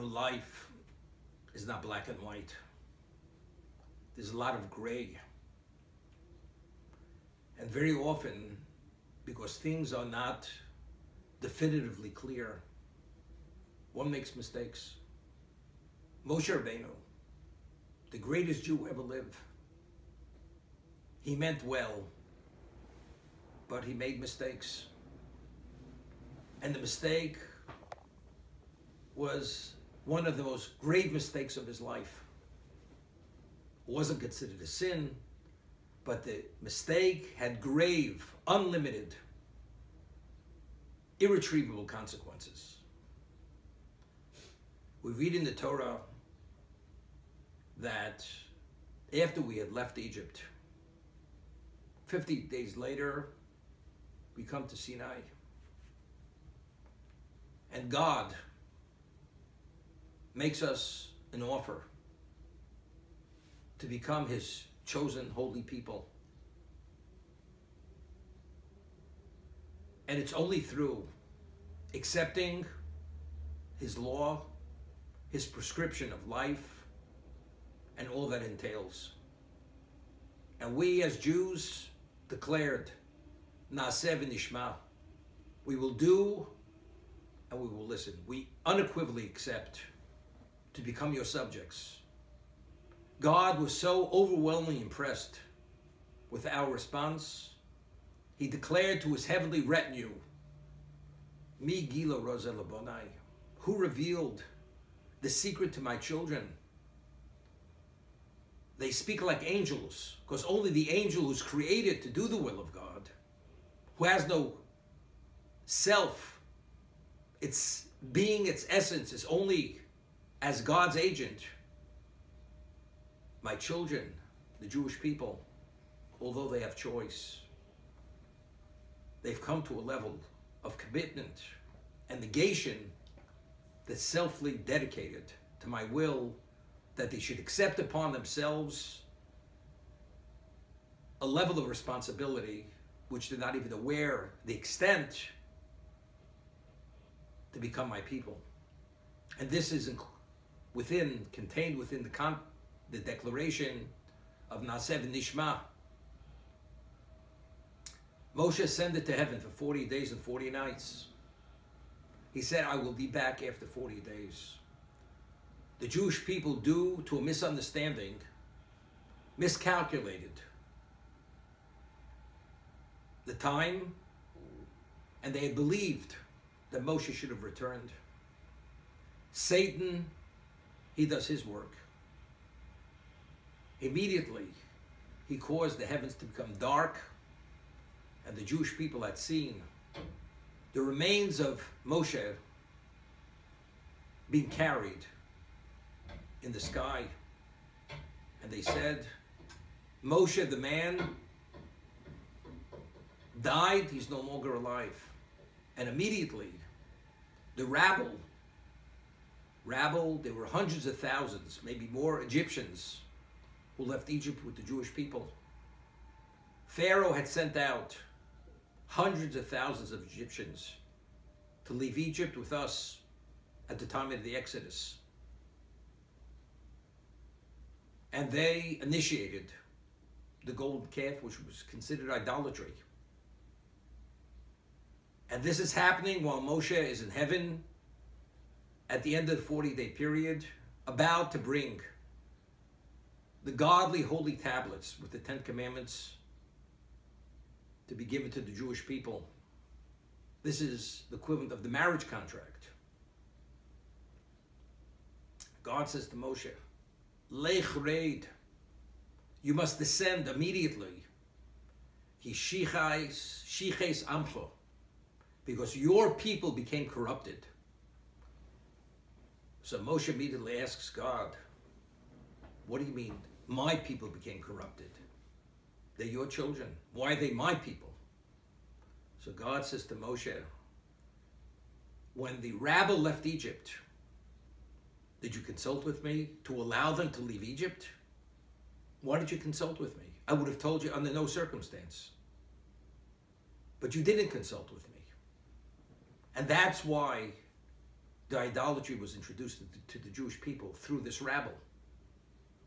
Life is not black and white. There's a lot of gray. And very often, because things are not definitively clear, one makes mistakes. Moshe Rabbeinu, the greatest Jew ever lived, he meant well, but he made mistakes. And the mistake was one of the most grave mistakes of his life. It wasn't considered a sin, but the mistake had grave, unlimited, irretrievable consequences. We read in the Torah that after we had left Egypt, 50 days later, we come to Sinai. And God makes us an offer to become his chosen holy people. And it's only through accepting his law, his prescription of life, and all that entails. And we as Jews declared, Naaseh v'nishma, we will do and we will listen. We unequivocally accept to become your subjects. God was so overwhelmingly impressed with our response, he declared to his heavenly retinue, Mi gila roza labonai, who revealed the secret to my children. They speak like angels, because only the angel who's created to do the will of God, who has no self, its being, its essence is only as God's agent. My children, the Jewish people, although they have choice, they've come to a level of commitment and negation that's selfly dedicated to my will, that they should accept upon themselves a level of responsibility which they're not even aware the extent, to become my people. And this is contained within the declaration of Naaseh v'nishma. Moshe ascended to heaven for 40 days and 40 nights. He said, I will be back after 40 days. The Jewish people, due to a misunderstanding, miscalculated the time, and they had believed that Moshe should have returned. Satan, he does his work. Immediately, he caused the heavens to become dark, and the Jewish people had seen the remains of Moshe being carried in the sky. And they said, Moshe, the man, died, he's no longer alive. And immediately, the rabble, there were hundreds of thousands, maybe more Egyptians who left Egypt with the Jewish people. Pharaoh had sent out hundreds of thousands of Egyptians to leave Egypt with us at the time of the Exodus. And they initiated the golden calf, which was considered idolatry. And this is happening while Moshe is in heaven at the end of the 40-day period, about to bring the godly holy tablets with the 10 commandments to be given to the Jewish people. This is the equivalent of the marriage contract. God says to Moshe, Lech reid, you must descend immediately. Ki shiches amcho, because your people became corrupted. So Moshe immediately asks God, what do you mean, my people became corrupted? They're your children. Why are they my people? So God says to Moshe, when the rabble left Egypt, did you consult with me to allow them to leave Egypt? Why did you consult with me? I would have told you under no circumstance. But you didn't consult with me. And that's why The idolatry was introduced to the Jewish people through this rabble.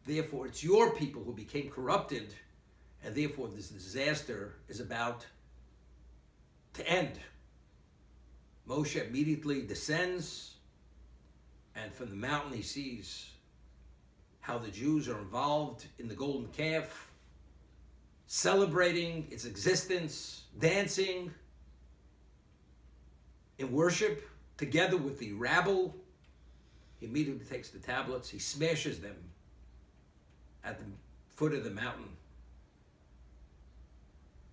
Therefore, it's your people who became corrupted, and therefore this disaster is about to end. Moshe immediately descends, and from the mountain he sees how the Jews are involved in the golden calf, celebrating its existence, dancing in worship together with the rabble. He immediately takes the tablets, he smashes them at the foot of the mountain.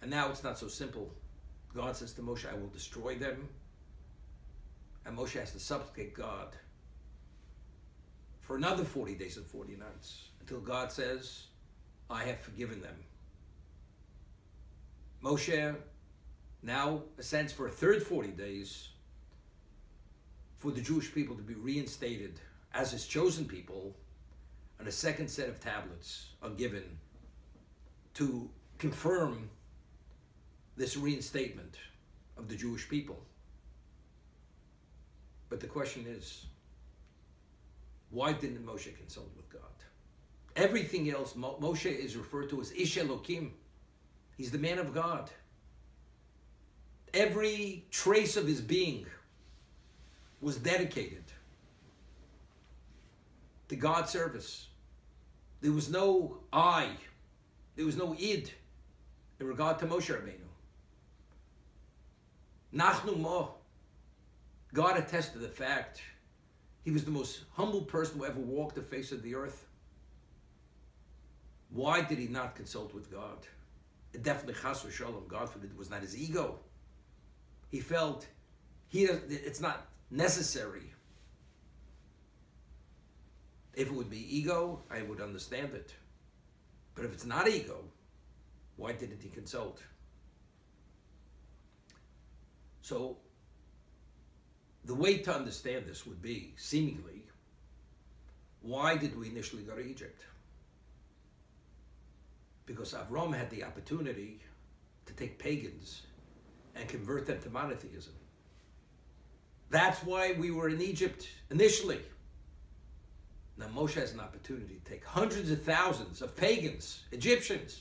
And now it's not so simple. God says to Moshe, I will destroy them. And Moshe has to supplicate God for another 40 days and 40 nights until God says, I have forgiven them. Moshe now ascends for a third 40 days for the Jewish people to be reinstated as his chosen people, and a second set of tablets are given to confirm this reinstatement of the Jewish people. But the question is, why didn't Moshe consult with God? Everything else, Moshe is referred to as Ish Elokim. He's the man of God. Every trace of his being was dedicated to God's service. There was no I, there was no id in regard to Moshe Rabbeinu. Nachnu Mo. God attests to the fact he was the most humble person who ever walked the face of the earth. Why did he not consult with God? It definitely, chas v'shalom, God forbid, it was not his ego. He felt it's not necessary. If it would be ego, I would understand it. But if it's not ego, why didn't he consult? So, the way to understand this would be, seemingly, why did we initially go to Egypt? Because Avraham had the opportunity to take pagans and convert them to monotheism. That's why we were in Egypt initially. Now Moshe has an opportunity to take hundreds of thousands of pagans, Egyptians,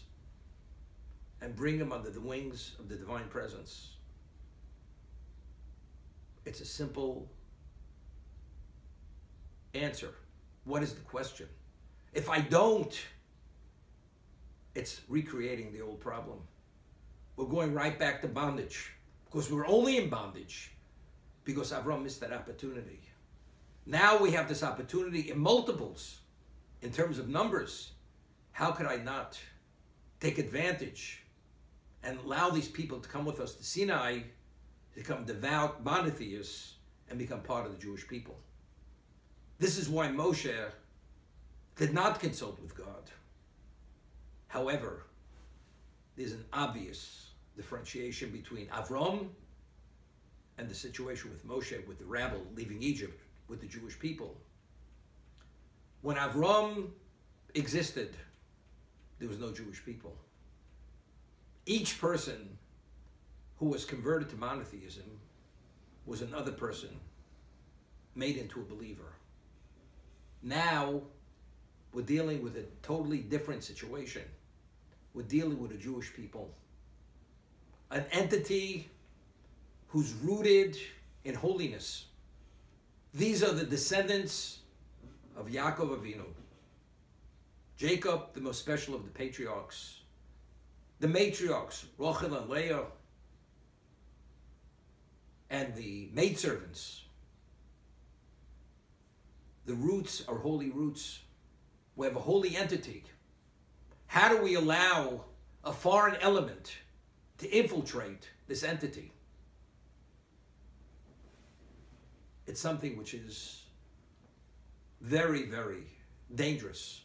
and bring them under the wings of the divine presence. It's a simple answer. What is the question? If I don't, it's recreating the old problem. We're going right back to bondage, because we were only in bondage because Avraham missed that opportunity. Now we have this opportunity in multiples, in terms of numbers. How could I not take advantage and allow these people to come with us to Sinai, become devout monotheists, and become part of the Jewish people? This is why Moshe did not consult with God. However, there's an obvious differentiation between Avraham and the situation with Moshe, with the rabble leaving Egypt with the Jewish people. When Avraham existed, there was no Jewish people. Each person who was converted to monotheism was another person made into a believer. Now, we're dealing with a totally different situation. We're dealing with a Jewish people, an entity who's rooted in holiness. These are the descendants of Yaakov Avinu. Jacob, the most special of the patriarchs. The matriarchs, Rachel and Leah, and the maidservants. The roots are holy roots. We have a holy entity. How do we allow a foreign element to infiltrate this entity? It's something which is very, very dangerous,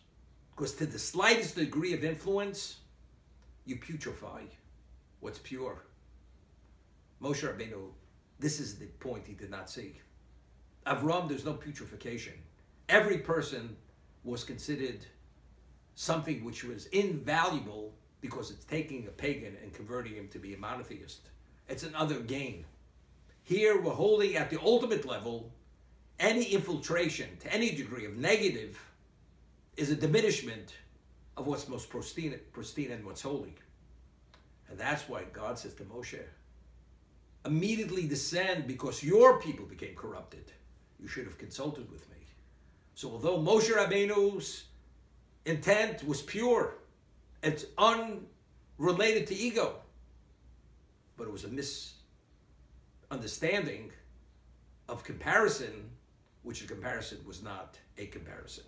because to the slightest degree of influence, you putrefy what's pure. Moshe Rabbeinu, this is the point he did not see. Avraham, there's no putrefaction. Every person was considered something which was invaluable because it's taking a pagan and converting him to be a monotheist. It's another gain. Here we're holding at the ultimate level any infiltration to any degree of negative is a diminishment of what's most pristine and what's holy. And that's why God says to Moshe, immediately descend because your people became corrupted. You should have consulted with me. So although Moshe Rabbeinu's intent was pure, it's unrelated to ego, but it was a misunderstanding of comparison, which a comparison was not a comparison.